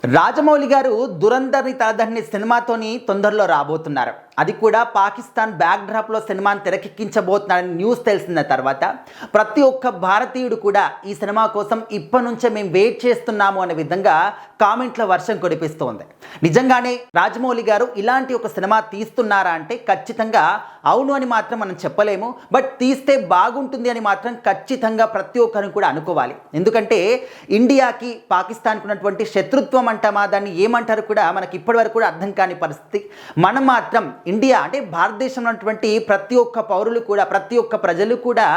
రాజమౌళి గారు 'దురంధర్'ని తలదన్నే సినిమాతోని తొందరలో రాబోతున్నారు. అది కూడా పాకిస్తాన్ బ్యాక్ డ్రాప్లో సినిమాని తెరకెక్కించబోతున్నారని న్యూస్ తెలిసిన తర్వాత ప్రతి ఒక్క భారతీయుడు కూడా ఈ సినిమా కోసం ఇప్పటి నుంచే మేము వెయిట్ చేస్తున్నాము అనే విధంగా కామెంట్ల వర్షం కురిపిస్తోంది. నిజంగానే రాజమౌళి గారు ఇలాంటి ఒక సినిమా తీస్తున్నారా అంటే ఖచ్చితంగా అవును అని మాత్రం మనం చెప్పలేము. బట్ తీస్తే బాగుంటుంది అని మాత్రం ఖచ్చితంగా ప్రతి ఒక్కరిని కూడా అనుకోవాలి. ఎందుకంటే ఇండియాకి పాకిస్తాన్కి ఉన్నటువంటి శత్రుత్వం అంటామా, దాన్ని ఏమంటారు కూడా మనకి ఇప్పటివరకు కూడా అర్థం కాని పరిస్థితి. మనం మాత్రం ఇండియా అంటే భారతదేశంలో ఉన్నటువంటి ప్రతి ఒక్క పౌరులు కూడా, ప్రతి ఒక్క ప్రజలు కూడా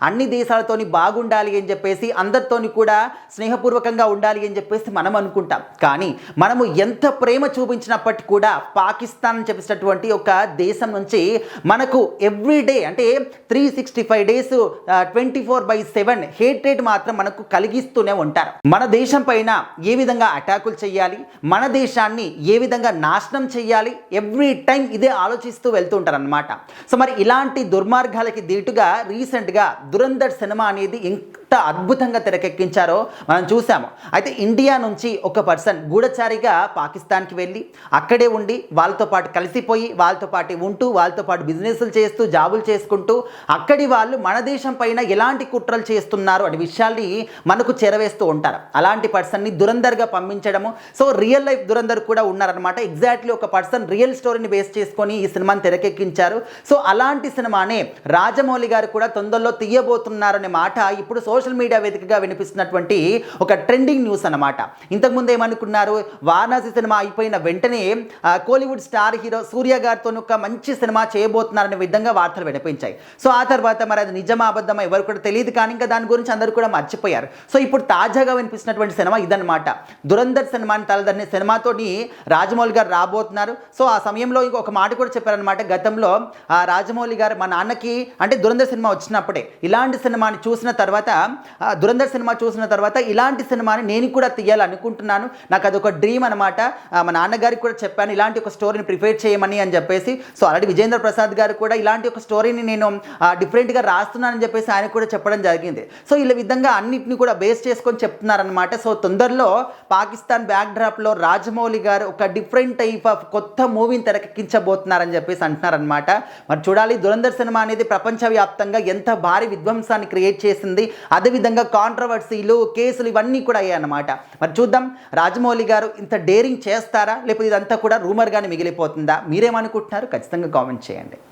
అన్ని దేశాలతోని బాగుండాలి అని చెప్పేసి, అందరితోని కూడా స్నేహపూర్వకంగా ఉండాలి అని చెప్పేసి మనం అనుకుంటాం. కానీ మనము ఎంత ప్రేమ చూపించినప్పటికీ కూడా పాకిస్తాన్ అని చెప్పేసినటువంటి ఒక దేశం నుంచి మనకు ఎవ్రీడే అంటే 365 డేస్ 24/7 హేట్రేట్ మాత్రం మనకు కలిగిస్తూనే ఉంటారు. మన దేశం పైన ఏ విధంగా అటాకులు చేయాలి, మన దేశాన్ని ఏ విధంగా నాశనం చేయాలి, ఎవ్రీ టైం ఇదే ఆలోచిస్తూ వెళ్తూ ఉంటారు అనమాట. సో మరి ఇలాంటి దుర్మార్గాలకి దీటుగా రీసెంట్గా దురంధర్ సినిమా అనేది ఎంత అద్భుతంగా తెరకెక్కించారో మనం చూసాము. అయితే ఇండియా నుంచి ఒక పర్సన్ గూఢచారిగా పాకిస్తాన్కి వెళ్ళి అక్కడే ఉండి వాళ్ళతో పాటు కలిసిపోయి వాళ్ళతో పాటు ఉంటూ వాళ్ళతో పాటు బిజినెస్లు చేస్తూ జాబులు చేసుకుంటూ అక్కడి వాళ్ళు మన దేశం పైన ఎలాంటి కుట్రలు చేస్తున్నారు అనే విషయాల్ని మనకు చేరవేస్తూ ఉంటారు. అలాంటి పర్సన్ని దురంధర్గా పంపించడము. సో రియల్ లైఫ్ దురంధర్ కూడా ఉన్నారనమాట. ఎగ్జాక్ట్లీ ఒక పర్సన్ రియల్ స్టోరీని బేస్ చేసుకొని ఈ సినిమాని తెరకెక్కించారు. సో అలాంటి సినిమానే రాజమౌళి గారు కూడా తొందరలో తీయబోతున్నారు అనే మాట ఇప్పుడు సోషల్ మీడియా వేదికగా వినిపిస్తున్నటువంటి ఒక ట్రెండింగ్ న్యూస్ అన్నమాట. ఇంతకుముందు ఏమనుకున్నారు, వారణాసి సినిమా అయిపోయిన వెంటనే కోలీవుడ్ స్టార్ హీరో సూర్య గారితో ఒక మంచి సినిమా చేయబోతున్నారనే విధంగా వార్తలు వినిపించాయి. సో ఆ తర్వాత మరి అది నిజమా అబద్ధమా ఎవరు కూడా తెలియదు, కానీ ఇంకా దాని గురించి అందరూ కూడా మర్చిపోయారు. సో ఇప్పుడు తాజాగా వినిపిస్తున్నటువంటి సినిమా ఇదన్నమాట. దురంధర్ సినిమాని తలదన్నే సినిమాతోని రాజమౌళి గారు రాబోతున్నారు. సో ఆ సమయంలో ఇంకొక మాట కూడా చెప్పారనమాట. గతంలో రాజమౌళి గారు మా నాన్నకి అంటే దురంధర్ సినిమా వచ్చినప్పుడే ఇలాంటి సినిమాని చూసిన తర్వాత, దురంధర్ సినిమా చూసిన తర్వాత ఇలాంటి సినిమాని నేను కూడా తీయాలనుకుంటున్నాను, నాకు అదొక డ్రీమ్ అనమాట. మా నాన్నగారికి కూడా చెప్పాను ఇలాంటి ఒక స్టోరీని ప్రిపేర్ చేయమని అని చెప్పేసి. సో ఆల్రెడీ విజేంద్ర ప్రసాద్ గారు కూడా ఇలాంటి ఒక స్టోరీని నేను డిఫరెంట్గా రాస్తున్నానని చెప్పేసి ఆయన కూడా చెప్పడం జరిగింది. సో ఇలా విధంగా అన్నింటిని కూడా బేస్ చేసుకొని చెప్తున్నారనమాట. సో తొందరలో పాకిస్తాన్ బ్యాక్ డ్రాప్లో రాజమౌళి గారు ఒక డిఫరెంట్ టైప్ ఆఫ్ కొత్త మూవీని తెరకెక్కించబోతున్నారని చెప్పేసి అంటున్నారనమాట. మరి చూడాలి, దురంధర్ సినిమా అనేది ప్రపంచవ్యాప్తంగా ఎంత భారీ విధ్వంసాన్ని క్రియేట్ చేసింది, అదేవిధంగా కాంట్రవర్సీలు, కేసులు ఇవన్నీ కూడా అయ్యాయన్నమాట. మరి చూద్దాం రాజమౌళి గారు ఇంత డేరింగ్ చేస్తారా, లేకపోతే ఇదంతా కూడా రూమర్గానే మిగిలిపోతుందా? మీరేమనుకుంటున్నారు? ఖచ్చితంగా కామెంట్ చేయండి.